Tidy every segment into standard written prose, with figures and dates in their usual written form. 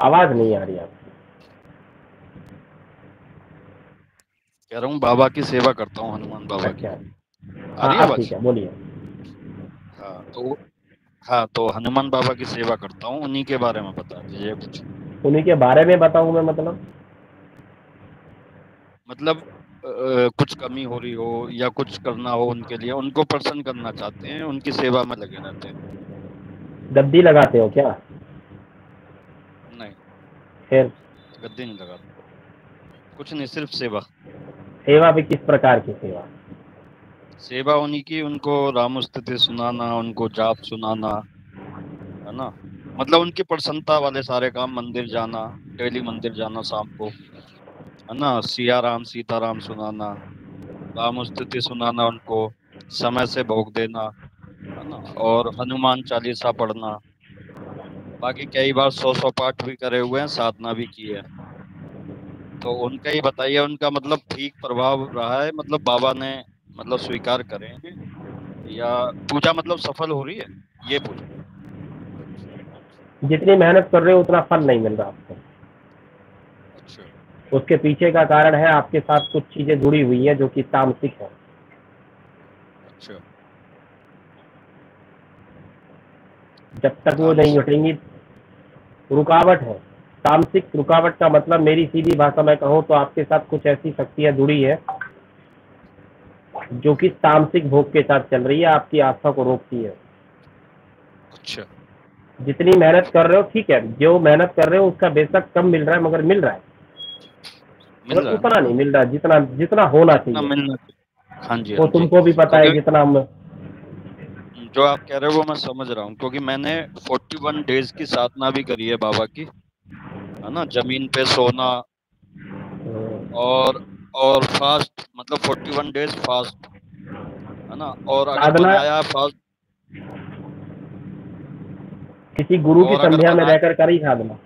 आवाज नहीं आ रही आपकी। कह रहा हूँ बाबा की सेवा करता हूँ, हनुमान बाबा की। अच्छा, आ हाँ रही है अब ठीक आवाज? है, बोलिए। हाँ तो हनुमान बाबा की सेवा करता हूँ, उन्हीं के बारे में बता दीजिए कुछ। उन्हीं के बारे में बताऊं मैं, मतलब कुछ कमी हो रही हो या कुछ करना हो उनके लिए, उनको प्रसन्न करना चाहते हैं, उनकी सेवा में लगे रहते हैं। गद्दी लगाते हो क्या? नहीं, फिर गद्दी नहीं लगा, कुछ नहीं, सिर्फ सेवा। सेवा भी किस प्रकार की सेवा? सेवा उन्हीं की, उनको राम स्तुति सुनाना, उनको जाप सुनाना, है ना। मतलब उनकी प्रसन्नता वाले सारे काम, मंदिर जाना, डेली मंदिर जाना शाम को, है ना, सिया राम सीताराम सुनाना, राम स्तुति सुनाना उनको, समय से भोग देना, है ना, और हनुमान चालीसा पढ़ना। बाकी कई बार 100 पाठ भी करे हुए हैं, साधना भी की है। तो उनका ही बताइए, उनका मतलब ठीक प्रभाव रहा है, मतलब बाबा ने मतलब स्वीकार करें या पूजा मतलब सफल हो रही है, ये पूछ। जितनी मेहनत कर रहे हो उतना फल नहीं मिल रहा आपको। अच्छा। उसके पीछे का कारण है आपके साथ कुछ चीजें जुड़ी हुई है जो कि तामसिक है। अच्छा। जब तक वो नहीं तामसिक। हटेंगी, रुकावट है। तामसिक रुकावट का मतलब, मेरी सीधी भाषा में कहूँ तो आपके साथ कुछ ऐसी शक्तियां जुड़ी है जो कि तामसिक भोग के साथ चल रही है, आपकी आस्था को रोकती है। अच्छा। जितनी मेहनत कर रहे हो ठीक है, जो मेहनत कर रहे हो उसका बेशक कम मिल रहा है, मगर मिल रहा है। मिल मगर रहा है उतना नहीं मतलब, मिल रहा जितना जितना होना इतना चाहिए। मिलना चाहिए। हाँ जी, वो हाँ जी। तुमको भी पता है क्योंकि जितना जो आप कह रहे हो वो मैं समझ रहा हूँ, क्योंकि मैंने 41 डेज की साधना भी करी है बाबा की, है ना, जमीन पे सोना और और फास्ट, मतलब 41 डेज फास्ट, है ना, और अगर साधना बनाया फास्ट, किसी गुरु की और अगर संध्या में बनाया, रहकर करी साधना।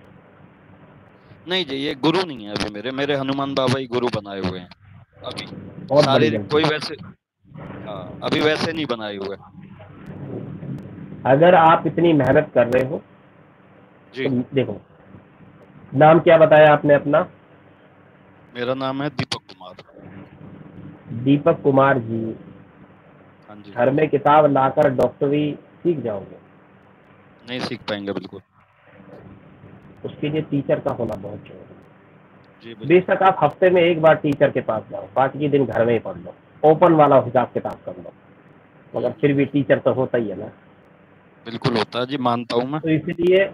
नहीं जी, ये गुरु नहीं है अभी, मेरे मेरे हनुमान बाबा ही गुरु बनाए हुए हैं अभी। बहुत बड़ी शारीरिक गलती। कोई वैसे, हाँ अभी वैसे नहीं बनाए हुए। अगर आप इतनी मेहनत कर रहे हो तो जी। देखो, नाम क्या बताया आपने अपना? मेरा नाम है दीपक कुमार। दीपक कुमार जी। हाँ जी। घर में किताब लाकर डॉक्टरी सीख जाओगे? नहीं सीख पाएंगे बिल्कुल। उसके लिए टीचर का होना बहुत जरूरी जी है। बिल्कुल। बेशक आप हफ्ते में एक बार टीचर के पास जाओ, बाकी के दिन घर में ही पढ़ लो, ओपन वाला हिसाब किताब कर लो, मगर फिर भी हम्म। टीचर तो होता ही है ना। बिल्कुल होता है जी, मानता हूँ मैं। तो इसलिए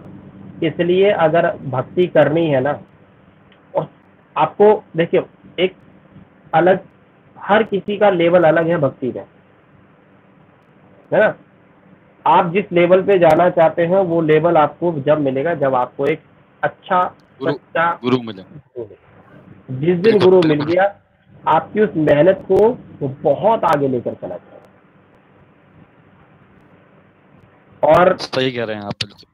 इसलिए अगर भक्ति करनी है ना, और आपको देखिए, एक अलग, हर किसी का लेवल अलग है भक्ति का, है ना। आप जिस लेवल पे जाना चाहते हैं वो लेवल आपको जब मिलेगा जब आपको एक अच्छा, गुरु, सच्चा गुरु मिले। गुरु मिले। जिस दिन बिल्कुल गुरु मिल बिल्कुल। गया, आपकी उस मेहनत को वो बहुत आगे लेकर चला जाएगा। और सही कह रहे हैं आप, बिल्कुल।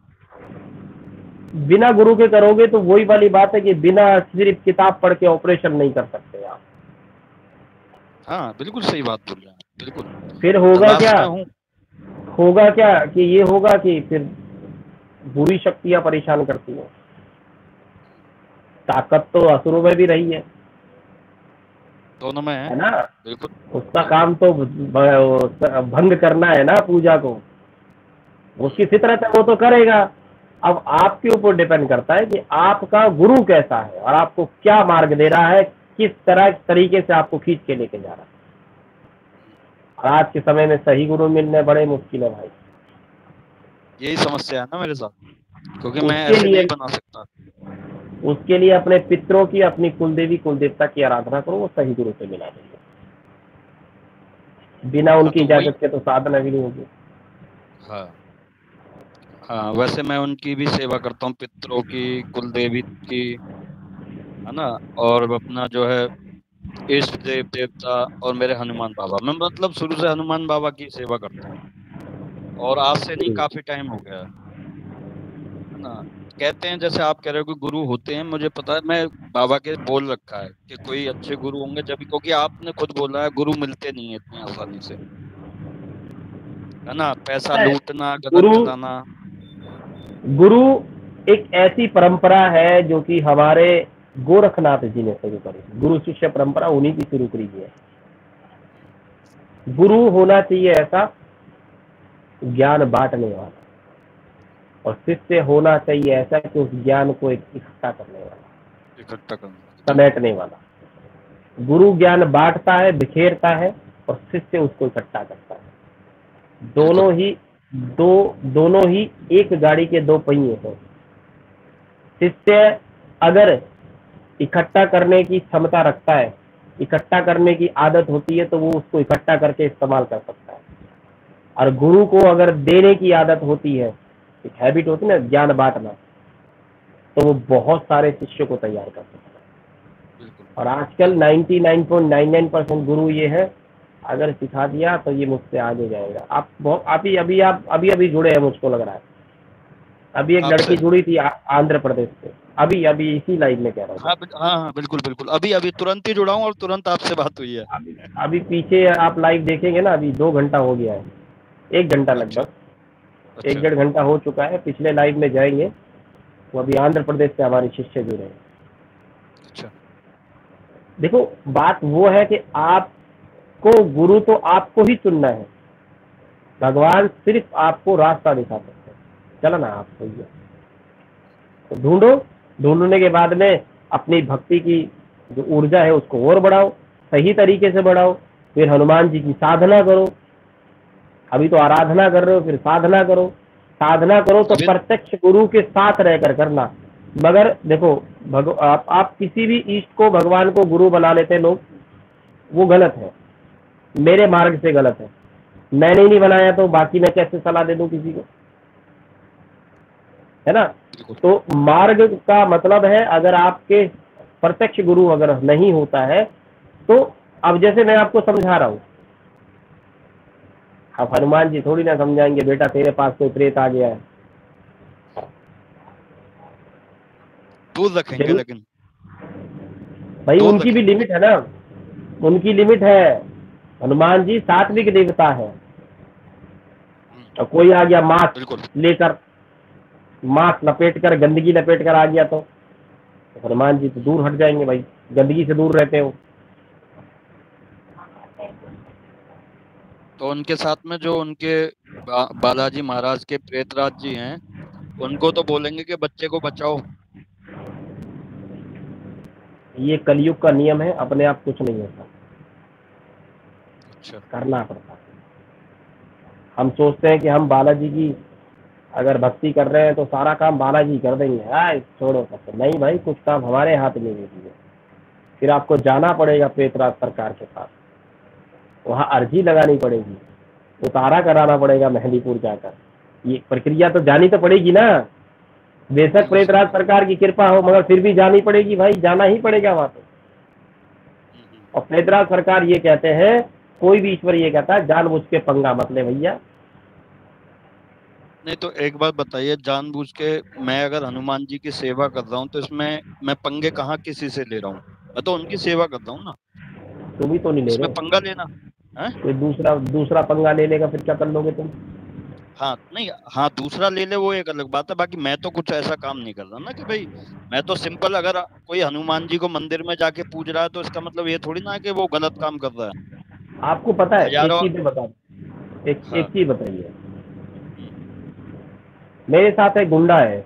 बिना गुरु के करोगे तो वही वाली बात है कि बिना सिर्फ किताब पढ़ के ऑपरेशन नहीं कर सकते आप। हाँ बिल्कुल सही बात बोल रहे हैं, बिल्कुल। फिर होगा तलाश क्या? में हूँ। होगा क्या कि ये होगा कि फिर बुरी शक्तियां परेशान करती हैं। ताकत तो असुरों में भी रही दोनों में है। है ना। बिल्कुल। उसका बिल्कुल। काम तो भंग करना है ना पूजा को। उसकी फितरत है, वो तो करेगा। अब आपके ऊपर डिपेंड करता है कि आपका गुरु कैसा है और आपको क्या मार्ग दे रहा है, किस तरह तरीके से आपको खींच के लेके जा रहा है। और आज के समय में सही गुरु मिलने बड़े मुश्किल है भाई। यही समस्या है ना मेरे साथ, क्योंकि मैं उसके ऐसे नहीं लिए बना सकता। उसके लिए अपने पितरों की, अपनी कुलदेवी कुलदेवता की आराधना करो, वो सही गुरु से मिला देंगे। बिना हाँ उनकी तो वही। इजाजत के तो साधना भी नहीं होगी। हाँ। हाँ वैसे मैं उनकी भी सेवा करता हूँ, पितरों की, कुलदेवी की, है ना, और अपना जो है इष्ट देव देवता, और मेरे हनुमान बाबा, मैं मतलब शुरू से हनुमान बाबा की सेवा करता हूँ, और आज से नहीं, काफी टाइम हो गया है ना। कहते हैं जैसे आप कह रहे हो कि गुरु होते हैं, मुझे पता है, मैं बाबा के बोल रखा है कि कोई अच्छे गुरु होंगे जब, क्योंकि आपने खुद बोला है गुरु मिलते नहीं है इतनी आसानी से, है ना, पैसा है, लूटना, गलत गुरु चलाना। गुरु एक ऐसी परंपरा है जो कि हमारे गोरखनाथ जी ने शुरू करी। गुरु शिष्य परंपरा उन्हीं की शुरू करी है। गुरु होना चाहिए ऐसा ज्ञान बांटने वाला, और शिष्य होना चाहिए ऐसा कि उस ज्ञान को इकट्ठा करने वाला, इकट्ठा करना, समेटने वाला। गुरु ज्ञान बांटता है, बिखेरता है, और शिष्य उसको इकट्ठा करता है। दोनों ही एक गाड़ी के दो पहिए हैं। शिष्य अगर इकट्ठा करने की क्षमता रखता है, इकट्ठा करने की आदत होती है, तो वो उसको इकट्ठा करके इस्तेमाल कर सकता है। और गुरु को अगर देने की आदत होती है, एक हैबिट होती है ना ज्ञान बांटना, तो वो बहुत सारे शिष्यों को तैयार कर सकता है। और आजकल 99.99% गुरु ये है, अगर सिखा दिया तो ये मुझसे आगे जाएगा। आप अभी जुड़े हैं, मुझको लग रहा है। अभी एक लड़की जुड़ी थी आंध्र प्रदेश से, अभी इसी लाइव में कह रहा हूँ। हाँ, बिल्कुल अभी तुरंत ही जुड़ा हूँ और तुरंत आपसे बात हुई है। अभी पीछे आप लाइव देखेंगे ना, अभी 2 घंटा हो गया है, 1 घंटा लगभग, 1-1.5 घंटा हो चुका है। पिछले लाइव में जाएंगे, वो अभी आंध्र प्रदेश से हमारे शिष्य जुड़े हैं। अच्छा, देखो बात वो है कि आपको गुरु तो आपको ही चुनना है। भगवान सिर्फ आपको रास्ता दिखा सकते हैं, चलना आपको ही है। तो ढूंढने के बाद में अपनी भक्ति की जो ऊर्जा है उसको और बढ़ाओ, सही तरीके से बढ़ाओ। फिर हनुमान जी की साधना करो। अभी तो आराधना कर रहे हो, फिर साधना करो। साधना करो तो प्रत्यक्ष गुरु के साथ रहकर करना। मगर देखो आप किसी भी इष्ट को, भगवान को गुरु बना लेते लोग, वो गलत है, मेरे मार्ग से गलत है। मैंने ही नहीं बनाया तो बाकी मैं कैसे सलाह दे दूं किसी को, है ना। तो मार्ग का मतलब है, अगर आपके प्रत्यक्ष गुरु अगर नहीं होता है, तो अब जैसे मैं आपको समझा रहा हूं, अब हनुमान जी थोड़ी ना समझाएंगे बेटा तेरे पास कोई प्रेत आ गया है, दूर रखेंगे। लेकिन भाई उनकी भी लिमिट है ना, उनकी लिमिट है। हनुमान जी सात्विक देवता है, और कोई आ गया मास्क लेकर, मास्क लपेट कर, गंदगी लपेट कर आ गया, तो हनुमान जी तो दूर हट जाएंगे भाई, गंदगी से दूर रहते हो। तो उनके साथ में जो उनके बालाजी महाराज के प्रेतराज जी हैं, उनको तो बोलेंगे कि बच्चे को बचाओ। ये कलयुग का नियम है, अपने आप कुछ नहीं होता। अच्छा, करना पड़ता है। हम सोचते हैं कि हम बालाजी की अगर भक्ति कर रहे हैं तो सारा काम बालाजी कर देंगे, हाय छोड़ो सब। नहीं भाई, कुछ काम हमारे हाथ में नहीं है। फिर आपको जाना पड़ेगा प्रेतराज सरकार के पास, वहां अर्जी लगानी पड़ेगी, उतारा कराना पड़ेगा मेहंदीपुर जाकर। ये प्रक्रिया तो जानी तो पड़ेगी ना। बेशक प्रेतराज सरकार की कृपा हो, मगर फिर भी जानी पड़ेगी भाई, जाना ही पड़ेगा वहां पे। और प्रेतराज सरकार ये कहते हैं, कोई भी ईश्वर ये कहता है जानबूझ के पंगा मत ले भैया। नहीं तो एक बात बताइए, जानबूझ के मैं अगर हनुमान जी की सेवा कर रहा हूँ तो इसमें मैं पंगे कहाँ किसी से ले रहा हूँ? मैं तो उनकी सेवा कर रहा हूँ ना। तुम ही तो नहीं ले रहे इसमें हो, पंगा लेना है? कोई दूसरा पंगा ले लेगा, फिर क्या कर लोगे तुम? हाँ नहीं, हाँ दूसरा ले ले वो एक अलग बात है। बाकी मैं तो कुछ ऐसा काम नहीं कर रहा ना कि भाई, मैं तो सिंपल, अगर कोई हनुमान जी को मंदिर में जाके पूज रहा है तो इसका मतलब ये थोड़ी ना है कि वो गलत काम कर रहा है। आपको पता है, एक हजारों। चीज बता, हाँ। एक चीज बताइए। मेरे साथ एक गुंडा है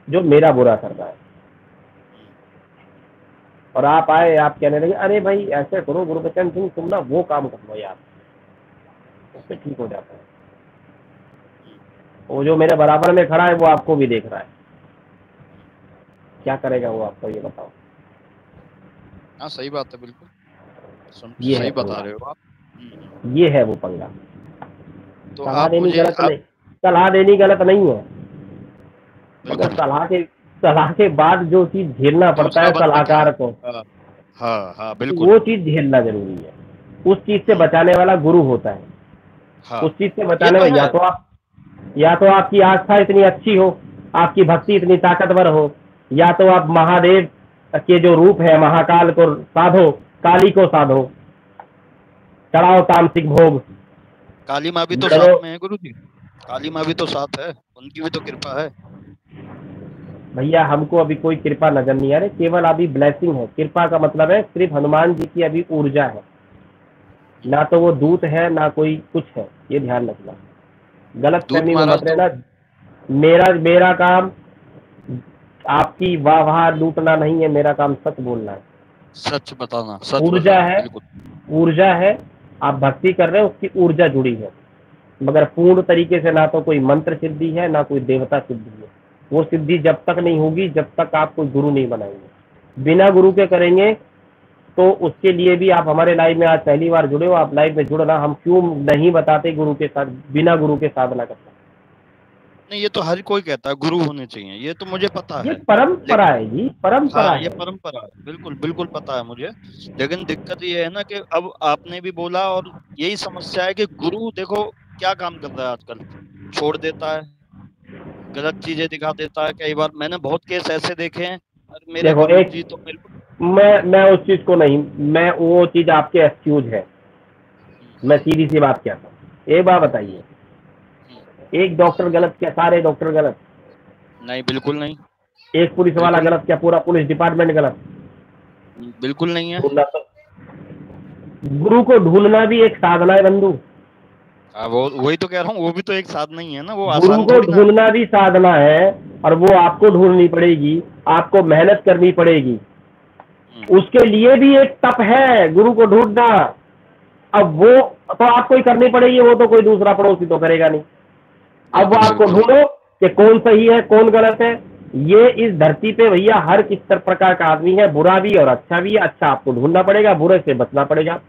जो मेरा बुरा कर रहा है, और आप आए, आप कहने लगे अरे भाई ऐसे करो गुरबचन सिंह, तुम ना वो काम कर लो यार, उससे ठीक हो जाता है। वो जो मेरे बराबर में खड़ा है वो आपको भी देख रहा है, क्या करेगा वो आपको, ये बताओ। हाँ सही बात है, बिल्कुल ये है सही बता पंगा, रहे हो आप। ये है वो पंगा। तो सलाह आप देनी मुझे गलत नहीं, सलाह देनी गलत नहीं है, मगर सलाह के बाद जो चीज झेलना पड़ता है सलाहकार को, हाँ बिल्कुल, वो चीज झेलना जरूरी है। उस चीज से बचाने वाला गुरु होता है। हाँ, उस चीज से ये बचाने तो में है। या तो आपकी आस्था इतनी अच्छी हो, आपकी भक्ति इतनी ताकतवर हो, या तो आप महादेव के जो रूप है महाकाल को साधो, काली को साधो, चढ़ाओ तामसिक भोग। काली माँ भी तो साथ में है गुरु जी, काली माँ भी तो साथ है, उनकी भी तो कृपा है। भैया हमको अभी कोई कृपा नजर नहीं आ रही, केवल अभी ब्लेसिंग है। कृपा का मतलब है सिर्फ हनुमान जी की अभी ऊर्जा है, ना तो वो दूत है ना कोई कुछ है, ये ध्यान रखना, गलत दूत फहमी में महाराज मत तो रहना। मेरा मेरा काम आपकी वाह वाह लूटना नहीं है, मेरा काम सच बोलना है। सच बताना, सच ऊर्जा बताना, है, बिल्कुल। ऊर्जा है, आप भक्ति कर रहे हो, उसकी ऊर्जा जुड़ी है, मगर पूर्ण तरीके से ना तो कोई मंत्र सिद्धि है ना कोई देवता सिद्धि है। वो सिद्धि जब तक नहीं होगी जब तक आप कोई गुरु नहीं बनाएंगे। बिना गुरु के करेंगे तो उसके लिए भी आप हमारे लाइव में आज पहली बार जुड़े हो, आप लाइव में जुड़ना, हम क्यों नहीं बताते गुरु के साथ, बिना गुरु के साधना करना। नहीं, ये तो हर कोई कहता है गुरु होने चाहिए, ये तो मुझे पता ये है। परंपरा लेकिन है जी, परंपरा हाँ, ये है। परंपरा है, बिल्कुल बिल्कुल पता है मुझे। लेकिन दिक्कत ये है ना कि अब आपने भी बोला, और यही समस्या है कि गुरु देखो क्या काम कर रहा है आजकल। छोड़ देता है, गलत चीजें दिखा देता है। कई बार मैंने बहुत केस ऐसे देखे हैं, और मेरे देखो गुरु एक, जी तो मेरे को। मैं उस चीज को नहीं, मैं वो चीज आपके एक्सक्यूज है, मैं सीधी सी बात कहता हूँ। एक बात हम्म, बताइए, हम्म, एक डॉक्टर गलत क्या सारे डॉक्टर गलत? नहीं, बिल्कुल नहीं। एक पुलिस वाला बिल्कुल, गलत क्या पूरा पुलिस डिपार्टमेंट गलत? बिल्कुल नहीं है। ढूंढना तो, गुरु को ढूंढना भी एक साधना है बंधु। वो वही तो कह रहा हूँ, वो भी तो एक साधना ही है ना, वो गुरु आसान को थोड़ी ना है। ढूंढना भी साधना है, और वो आपको ढूंढनी पड़ेगी, आपको मेहनत करनी पड़ेगी। हम्म, उसके लिए भी एक तप है गुरु को ढूंढना। अब वो तो आपको ही करनी पड़ेगी, वो तो कोई दूसरा पड़ोसी तो करेगा नहीं। अब वो बिल्कुल आपको बिल्कुल। ढूंढो कि कौन सही है कौन गलत है। ये इस धरती पे भैया हर किस प्रकार का आदमी है, बुरा भी और अच्छा भी है। अच्छा आपको ढूंढना पड़ेगा, बुरे से बचना पड़ेगा। हम्म,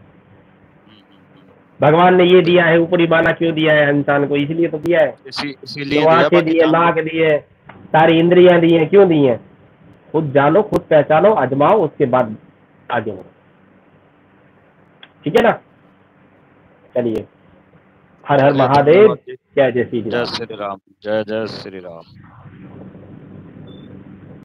हम्म। भगवान ने ये बिल- दिया है, ऊपरी बाला क्यों दिया है इंसान को? इसलिए तो दिया है। इसीलिए दो दिया, आंखें बाकी दी है, जान लो। नाक दी है, सारी इंद्रियां दी है, क्यों दी है? खुद जानो, खुद पहचानो, आजमाओ, उसके बाद आगे बढ़ो। ठीक है ना? चलिए, हर हर चलिए, महादेव, धन्यवाद जी। जय जय श्री जय राम। श्री राम, जय जय श्री राम।